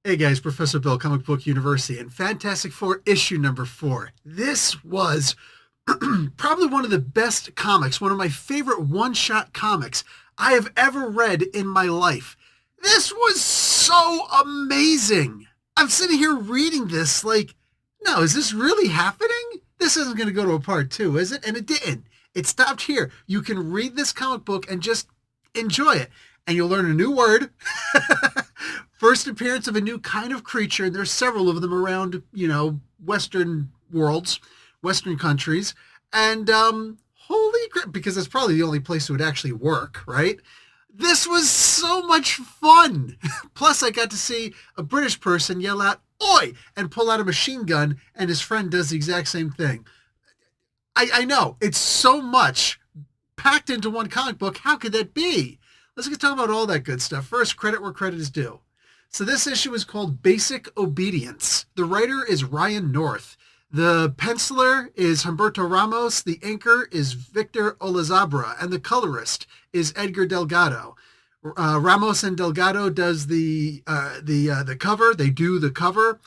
Hey guys, Professor Bill, Comic Book University, and Fantastic Four issue number 4. This was probably one of the best comics, one of my favorite one-shot comics I have ever read in my life. This was so amazing. I'm sitting here reading this like, no, is this really happening? This isn't going to go to a part 2, is it? And it didn't. It stopped here. You can read this comic book and just enjoy it. And you'll learn a new word. First appearance of a new kind of creature, and there's several of them around, Western worlds, Western countries. And holy crap, because that's probably the only place it would actually work, right? This was so much fun. Plus, I got to see a British person yell out, "Oi!" and pull out a machine gun, and his friend does the exact same thing. I know, it's so much packed into one comic book. How could that be? Let's get talking about all that good stuff. First, credit where credit is due. So this issue is called Basic Obedience. The writer is Ryan North. The penciler is Humberto Ramos. The inker is Victor Olazabra. And the colorist is Edgar Delgado. Ramos and Delgado does the cover. They do the cover.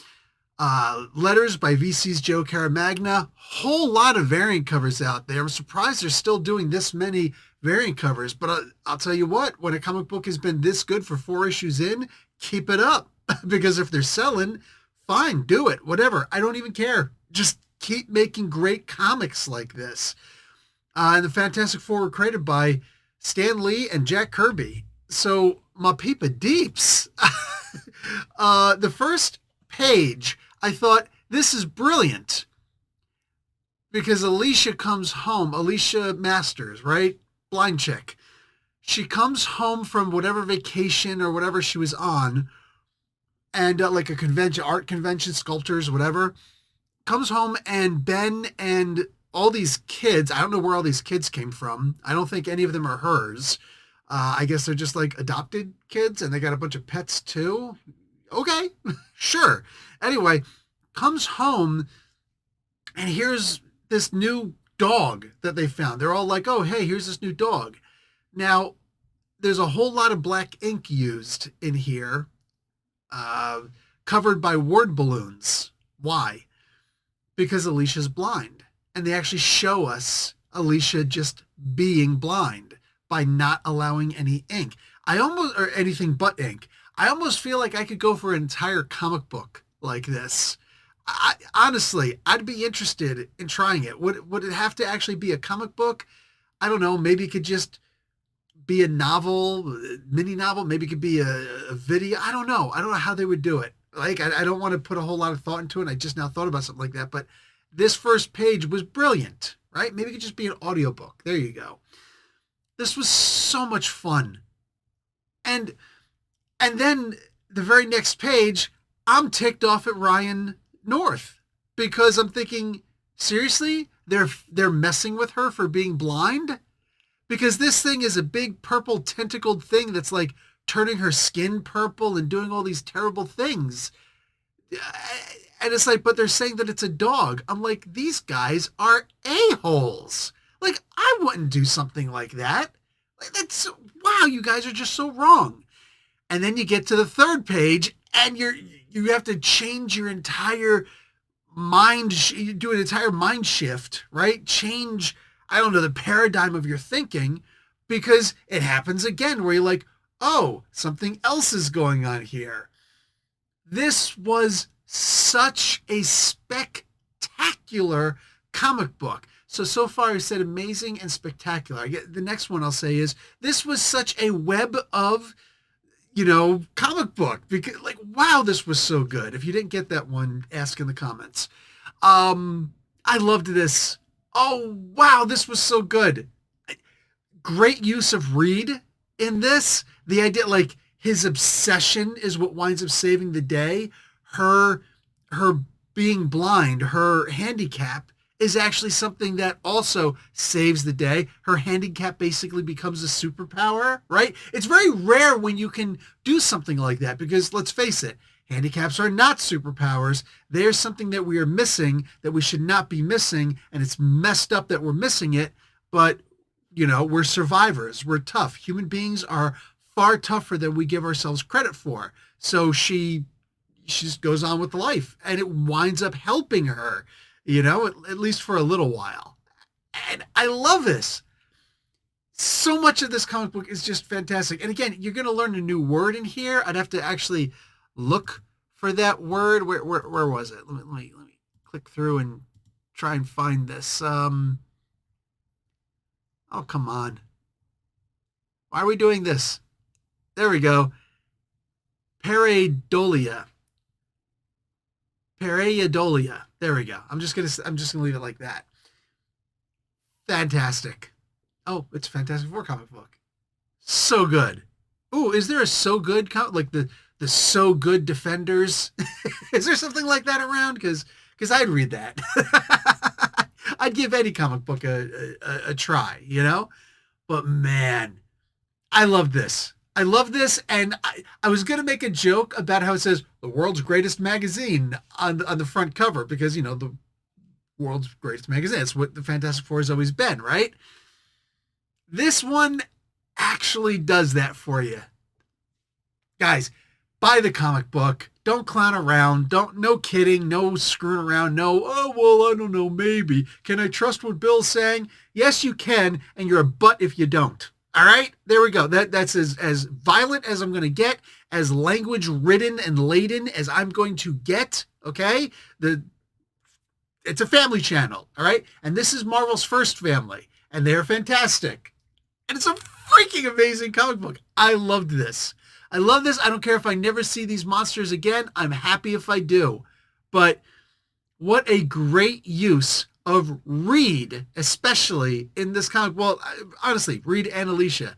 Letters by VC's Joe Caramagna. Whole lot of variant covers out there. I'm surprised they're still doing this many variant covers, but I'll tell you what, when a comic book has been this good for 4 issues in, keep it up. Because if they're selling, fine, do it, whatever. I don't even care. Just keep making great comics like this. And the Fantastic Four were created by Stan Lee and Jack Kirby. So, my peepa deeps. The first page, I thought, this is brilliant. Because Alicia comes home, Alicia Masters, right? Blind chick. She comes home from whatever vacation or whatever she was on, and like a convention, art convention, sculptors, whatever, comes home, and Ben and all these kids, I don't know where all these kids came from. I don't think any of them are hers. I guess they're just like adopted kids, and they got a bunch of pets too. Okay, sure. Anyway, comes home, and here's this new dog that they found. They're all like, oh, hey, here's this new dog. Now, there's a whole lot of black ink used in here, covered by word balloons. Why? Because Alicia's blind. And they actually show us Alicia just being blind by not allowing any ink. Or anything but ink. I almost feel like I could go for an entire comic book like this. Honestly, I'd be interested in trying it. Would it have to actually be a comic book? I don't know. Maybe it could just be a novel, mini novel. Maybe it could be a video. I don't know. I don't know how they would do it. Like, I don't want to put a whole lot of thought into it. I just now thought about something like that. But this first page was brilliant, right? Maybe it could just be an audiobook. There you go. This was so much fun. And then the very next page, I'm ticked off at Ryan North, because I'm thinking, seriously, they're messing with her for being blind? Because this thing is a big purple tentacled thing that's like turning her skin purple and doing all these terrible things. And it's like, but they're saying that it's a dog. I'm like, these guys are a-holes. Like, I wouldn't do something like that. Like, wow, you guys are just so wrong. And then you get to the third page, and you have to change your entire mind, you do an entire mind shift, right? Change, I don't know, the paradigm of your thinking, because it happens again where you're like, oh, something else is going on here. This was such a spectacular comic book. So far I said amazing and spectacular. The next one I'll say is, this was such a web of comic book, because like, wow, this was so good. If you didn't get that one, ask in the comments. I loved this. Oh, wow, this was so good. Great use of Reed in this. The idea, like, his obsession is what winds up saving the day. Her being blind, her handicap, is actually something that also saves the day. Her handicap basically becomes a superpower, right? It's very rare when you can do something like that, because let's face it, handicaps are not superpowers. They're something that we are missing, that we should not be missing, and it's messed up that we're missing it, but, we're survivors. We're tough. Human beings are far tougher than we give ourselves credit for. So she she just goes on with life, and it winds up helping her, at least for a little while. And I love this. So much of this comic book is just fantastic. And again, you're going to learn a new word in here. I'd have to actually look for that word. Where was it? Let me click through and try and find this. Oh, come on. Why are we doing this? There we go. Pareidolia. Pareidolia. There we go. I'm just gonna leave it like that. Fantastic. Oh, it's a Fantastic Four comic book. So good. Ooh, is there a So Good like the So Good Defenders? Is there something like that around? Because I'd read that. I'd give any comic book a try, But man, I love this. I love this, and I was going to make a joke about how it says the world's greatest magazine on the front cover because, the world's greatest magazine. That's what the Fantastic Four has always been, right? This one actually does that for you. Guys, buy the comic book. Don't clown around. No kidding. No screwing around. No, oh, well, I don't know, maybe. Can I trust what Bill's saying? Yes, you can, and you're a butt if you don't. All right, there we go. That's as violent as I'm going to get, as language ridden and laden as I'm going to get. Okay, it's a family channel. All right, and this is Marvel's first family, and they're fantastic, and it's a freaking amazing comic book. I loved this. I love this. I don't care if I never see these monsters again. I'm happy if I do, but what a great use of Reed, especially in this comic. Well, honestly, Reed and Alicia.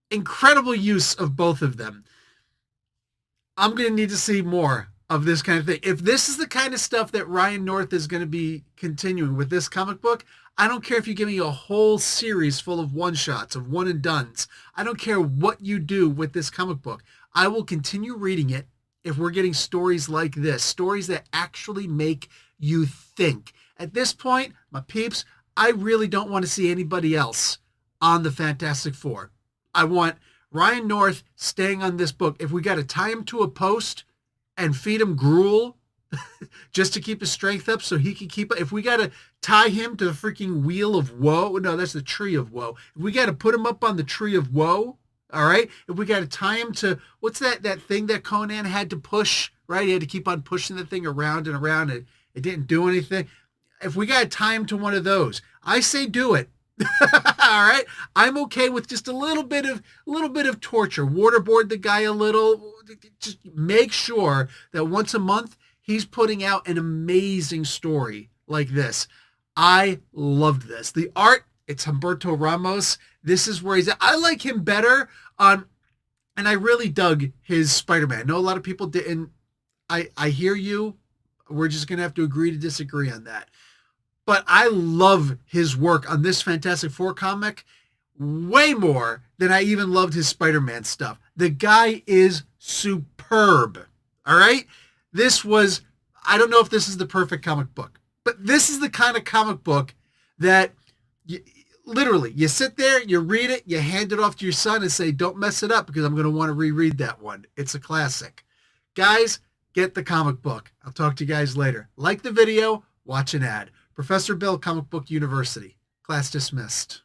Incredible use of both of them. I'm going to need to see more of this kind of thing. If this is the kind of stuff that Ryan North is going to be continuing with this comic book, I don't care if you give me a whole series full of one-shots, of one-and-dones. I don't care what you do with this comic book. I will continue reading it if we're getting stories like this, stories that actually make you think. At this point, my peeps, I really don't want to see anybody else on the Fantastic Four. I want Ryan North staying on this book. If we got to tie him to a post and feed him gruel just to keep his strength up so he can keep it. If we got to tie him to the freaking wheel of woe, no, that's the tree of woe. If we got to put him up on the tree of woe, all right? If we got to tie him to, what's that thing that Conan had to push, right? He had to keep on pushing the thing around and around. It didn't do anything. If we got to tie him to one of those, I say do it. All right. I'm okay with just a little bit of torture. Waterboard the guy a little. Just make sure that once a month he's putting out an amazing story like this. I loved this. The art, it's Humberto Ramos. This is where he's at. I like him better on, and I really dug his Spider-Man. I know a lot of people didn't. I hear you. We're just going to have to agree to disagree on that. But I love his work on this Fantastic Four comic way more than I even loved his Spider-Man stuff. The guy is superb. All right? This was, I don't know if this is the perfect comic book, but this is the kind of comic book that literally you sit there, you read it, you hand it off to your son and say, don't mess it up because I'm going to want to reread that one. It's a classic. Guys, get the comic book. I'll talk to you guys later. Like the video, watch an ad. Professor Bill, Comic Book University. Class dismissed.